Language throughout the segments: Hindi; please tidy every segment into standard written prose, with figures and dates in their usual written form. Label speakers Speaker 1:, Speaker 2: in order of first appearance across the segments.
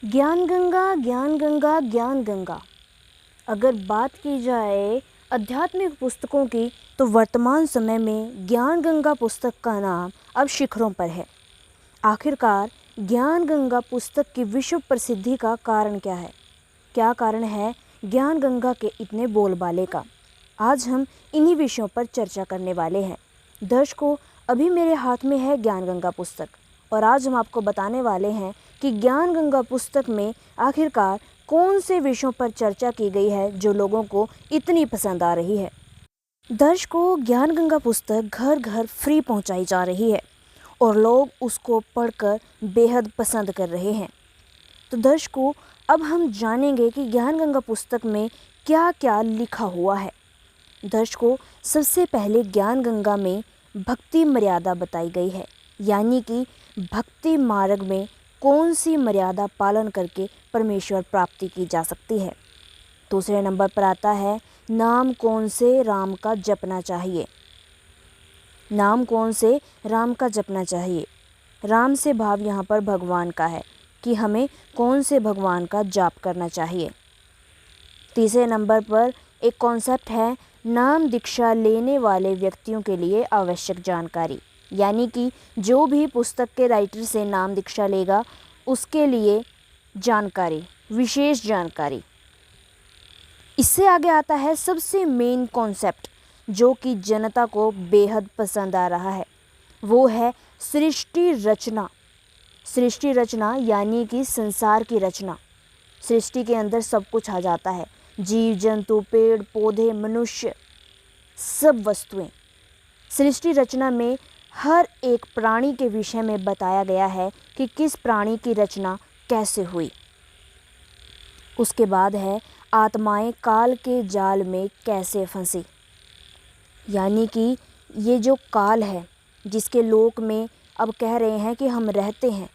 Speaker 1: ज्ञान गंगा ज्ञान गंगा ज्ञान गंगा। अगर बात की जाए आध्यात्मिक पुस्तकों की तो वर्तमान समय में ज्ञान गंगा पुस्तक का नाम अब शिखरों पर है। आखिरकार ज्ञान गंगा पुस्तक की विश्व प्रसिद्धि का कारण क्या है? क्या कारण है ज्ञान गंगा के इतने बोलबाले का? आज हम इन्हीं विषयों पर चर्चा करने वाले हैं। दर्शकों, अभी मेरे हाथ में है ज्ञान गंगा पुस्तक और आज हम आपको बताने वाले हैं कि ज्ञान गंगा पुस्तक में आखिरकार कौन से विषयों पर चर्चा की गई है जो लोगों को इतनी पसंद आ रही है। दर्शकों, ज्ञान गंगा पुस्तक घर घर फ्री पहुंचाई जा रही है और लोग उसको पढ़कर बेहद पसंद कर रहे हैं। तो दर्शकों, अब हम जानेंगे कि ज्ञान गंगा पुस्तक में क्या क्या लिखा हुआ है। दर्शकों, सबसे पहले ज्ञान गंगा में भक्ति मर्यादा बताई गई है, यानी कि भक्ति मार्ग में कौन सी मर्यादा पालन करके परमेश्वर प्राप्ति की जा सकती है। दूसरे नंबर पर आता है नाम कौन से राम का जपना चाहिए। नाम कौन से राम का जपना चाहिए। राम से भाव यहाँ पर भगवान का है कि हमें कौन से भगवान का जाप करना चाहिए। तीसरे नंबर पर एक कॉन्सेप्ट है नाम दीक्षा लेने वाले व्यक्तियों के लिए आवश्यक जानकारी, यानी कि जो भी पुस्तक के राइटर से नाम दीक्षा लेगा उसके लिए जानकारी, विशेष जानकारी। इससे आगे आता है सबसे मेन कॉन्सेप्ट जो कि जनता को बेहद पसंद आ रहा है, वो है सृष्टि रचना। सृष्टि रचना यानी कि संसार की रचना। सृष्टि के अंदर सब कुछ आ जाता है, जीव जंतु, पेड़ पौधे, मनुष्य, सब वस्तुएं। सृष्टि रचना में हर एक प्राणी के विषय में बताया गया है कि किस प्राणी की रचना कैसे हुई। उसके बाद है आत्माएं काल के जाल में कैसे फंसी, यानी कि ये जो काल है जिसके लोक में अब कह रहे हैं कि हम रहते हैं,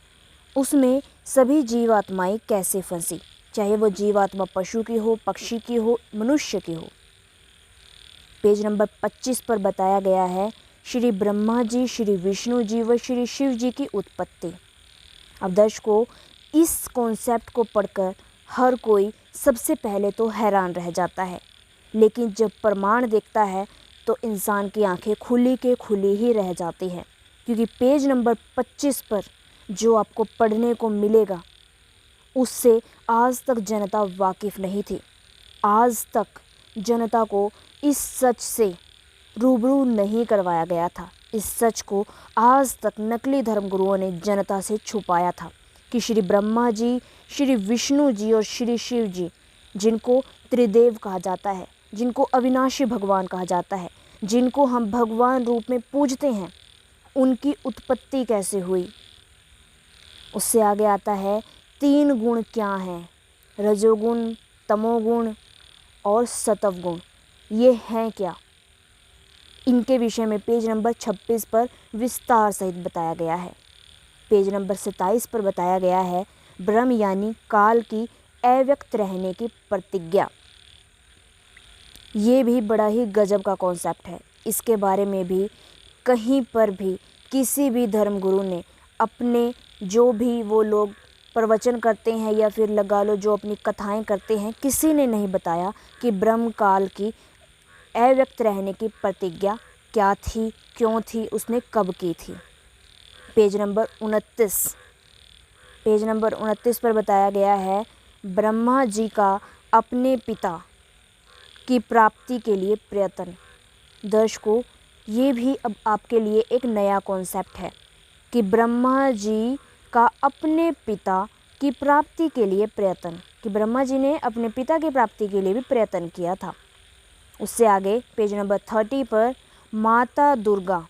Speaker 1: उसमें सभी जीवात्माएं कैसे फंसी, चाहे वो जीवात्मा पशु की हो, पक्षी की हो, मनुष्य की हो। पेज नंबर 25 पर बताया गया है श्री ब्रह्मा जी, श्री विष्णु जी व श्री शिव जी की उत्पत्ति। अब दर्शकों, इस कॉन्सेप्ट को पढ़कर हर कोई सबसे पहले तो हैरान रह जाता है, लेकिन जब प्रमाण देखता है तो इंसान की आंखें खुली के खुली ही रह जाती हैं, क्योंकि पेज नंबर 25 पर जो आपको पढ़ने को मिलेगा उससे आज तक जनता वाकिफ़ नहीं थी। आज तक जनता को इस सच से रूबरू नहीं करवाया गया था। इस सच को आज तक नकली धर्मगुरुओं ने जनता से छुपाया था कि श्री ब्रह्मा जी, श्री विष्णु जी और श्री शिव जी, जिनको त्रिदेव कहा जाता है, जिनको अविनाशी भगवान कहा जाता है, जिनको हम भगवान रूप में पूजते हैं, उनकी उत्पत्ति कैसे हुई। उससे आगे आता है 3 गुण क्या हैं, रजोगुण, तमोगुण और सतवगुण, ये हैं क्या। इनके विषय में पेज नंबर 26 पर विस्तार सहित बताया गया है। पेज नंबर 27 पर बताया गया है ब्रह्म यानी काल की अव्यक्त रहने की प्रतिज्ञा। ये भी बड़ा ही गजब का कॉन्सेप्ट है। इसके बारे में भी कहीं पर भी किसी भी धर्मगुरु ने अपने जो भी वो लोग प्रवचन करते हैं या फिर लगा लो जो अपनी कथाएं करते हैं, किसी ने नहीं बताया कि ब्रह्म काल की अव्यक्त रहने की प्रतिज्ञा क्या थी, क्यों थी, उसने कब की थी। पेज नंबर 29 पर बताया गया है ब्रह्मा जी का अपने पिता की प्राप्ति के लिए प्रयत्न। दर्शकों, ये भी अब आपके लिए एक नया कॉन्सेप्ट है कि ब्रह्मा जी का अपने पिता की प्राप्ति के लिए प्रयत्न, कि ब्रह्मा जी ने अपने पिता की प्राप्ति के लिए भी प्रयत्न किया था। उससे आगे पेज नंबर 30 पर माता दुर्गा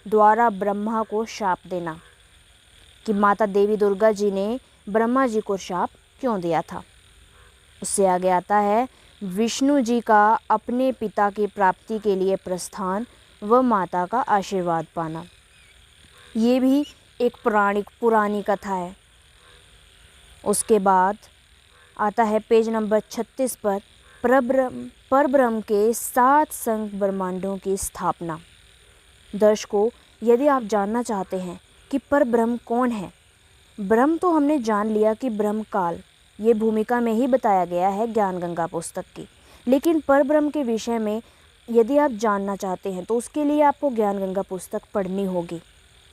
Speaker 1: द्वारा ब्रह्मा को शाप देना, कि माता देवी दुर्गा जी ने ब्रह्मा जी को शाप क्यों दिया था। उससे आगे आता है विष्णु जी का अपने पिता की प्राप्ति के लिए प्रस्थान व माता का आशीर्वाद पाना। ये भी एक पुरानी कथा है। उसके बाद आता है पेज नंबर 36 पर परब्रह्म के 7 संग ब्रह्मांडों की स्थापना। दर्शकों, यदि आप जानना चाहते हैं कि परब्रह्म कौन है ब्रह्म तो हमने जान लिया कि ब्रह्म काल, ये भूमिका में ही बताया गया है ज्ञान गंगा पुस्तक की। लेकिन पर ब्रह्म के विषय में यदि आप जानना चाहते हैं तो उसके लिए आपको ज्ञान गंगा पुस्तक पढ़नी होगी,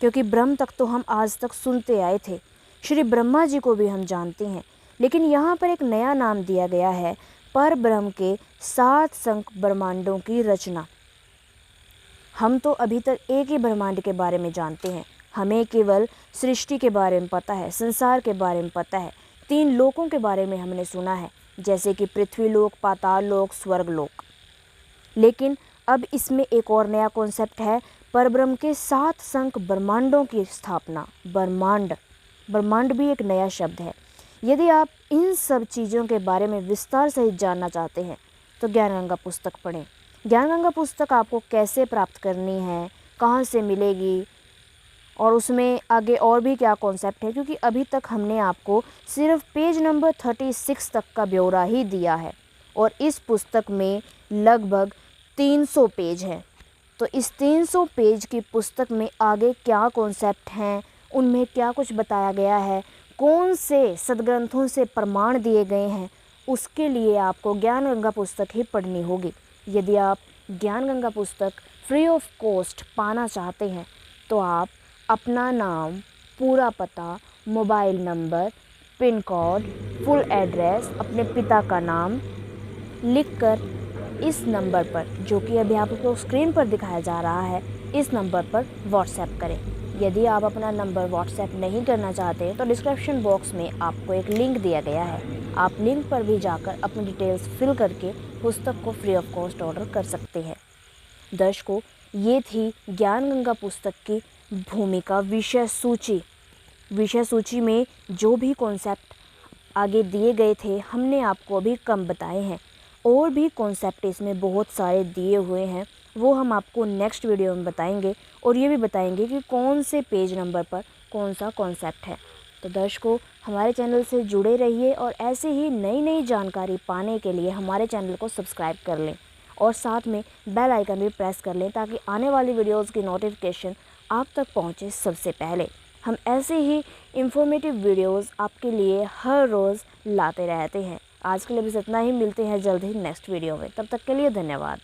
Speaker 1: क्योंकि ब्रह्म तक तो हम आज तक सुनते आए थे, श्री ब्रह्मा जी को भी हम जानते हैं, लेकिन यहाँ पर एक नया नाम दिया गया है, पर ब्रह्म के 7 संख्य ब्रह्मांडों की रचना। हम तो अभी तक एक ही ब्रह्मांड के बारे में जानते हैं, हमें केवल सृष्टि के बारे में पता है, संसार के बारे में पता है, 3 लोकों के बारे में हमने सुना है, जैसे कि पृथ्वी लोक, पाताल लोक, स्वर्ग लोक। लेकिन अब इसमें एक और नया कॉन्सेप्ट है, परब्रह्म के 7 संख्य ब्रह्मांडों की स्थापना। ब्रह्मांड भी एक नया शब्द है। यदि आप इन सब चीज़ों के बारे में विस्तार सहित जानना चाहते हैं तो ज्ञान गंगा पुस्तक पढ़ें। ज्ञान गंगा पुस्तक आपको कैसे प्राप्त करनी है, कहाँ से मिलेगी और उसमें आगे और भी क्या कॉन्सेप्ट है, क्योंकि अभी तक हमने आपको सिर्फ पेज नंबर 36 तक का ब्यौरा ही दिया है और इस पुस्तक में लगभग 300 पेज हैं। तो इस 300 पेज की पुस्तक में आगे क्या कॉन्सेप्ट हैं, उनमें क्या कुछ बताया गया है, कौन से सदग्रंथों से प्रमाण दिए गए हैं, उसके लिए आपको ज्ञान गंगा पुस्तक ही पढ़नी होगी। यदि आप ज्ञान गंगा पुस्तक फ्री ऑफ कॉस्ट पाना चाहते हैं तो आप अपना नाम, पूरा पता, mobile number, pin code, full address, अपने पिता का नाम लिखकर इस नंबर पर, जो कि अभी आपको स्क्रीन पर दिखाया जा रहा है, इस नंबर पर व्हाट्सएप करें। यदि आप अपना नंबर व्हाट्सएप नहीं करना चाहते तो डिस्क्रिप्शन बॉक्स में आपको एक लिंक दिया गया है, आप लिंक पर भी जाकर अपनी डिटेल्स फिल करके पुस्तक को फ्री ऑफ कॉस्ट ऑर्डर कर सकते हैं। दर्शकों, ये थी ज्ञान गंगा पुस्तक की भूमिका विषय सूची में जो भी कॉन्सेप्ट आगे दिए गए थे हमने आपको अभी कम बताए हैं, और भी कॉन्सेप्ट इसमें बहुत सारे दिए हुए हैं, वो हम आपको नेक्स्ट वीडियो में बताएंगे और ये भी बताएंगे कि कौन से पेज नंबर पर कौन सा कॉन्सेप्ट है। तो दर्शकों, हमारे चैनल से जुड़े रहिए और ऐसे ही नई नई जानकारी पाने के लिए हमारे चैनल को सब्सक्राइब कर लें और साथ में बेल आइकन भी प्रेस कर लें ताकि आने वाली वीडियोज़ की नोटिफिकेशन आप तक पहुँचे सबसे पहले। हम ऐसे ही इंफॉर्मेटिव वीडियोज़ आपके लिए हर रोज़ लाते रहते हैं। आज के लिए बस इतना ही, मिलते हैं जल्द ही नेक्स्ट वीडियो में, तब तक के लिए धन्यवाद।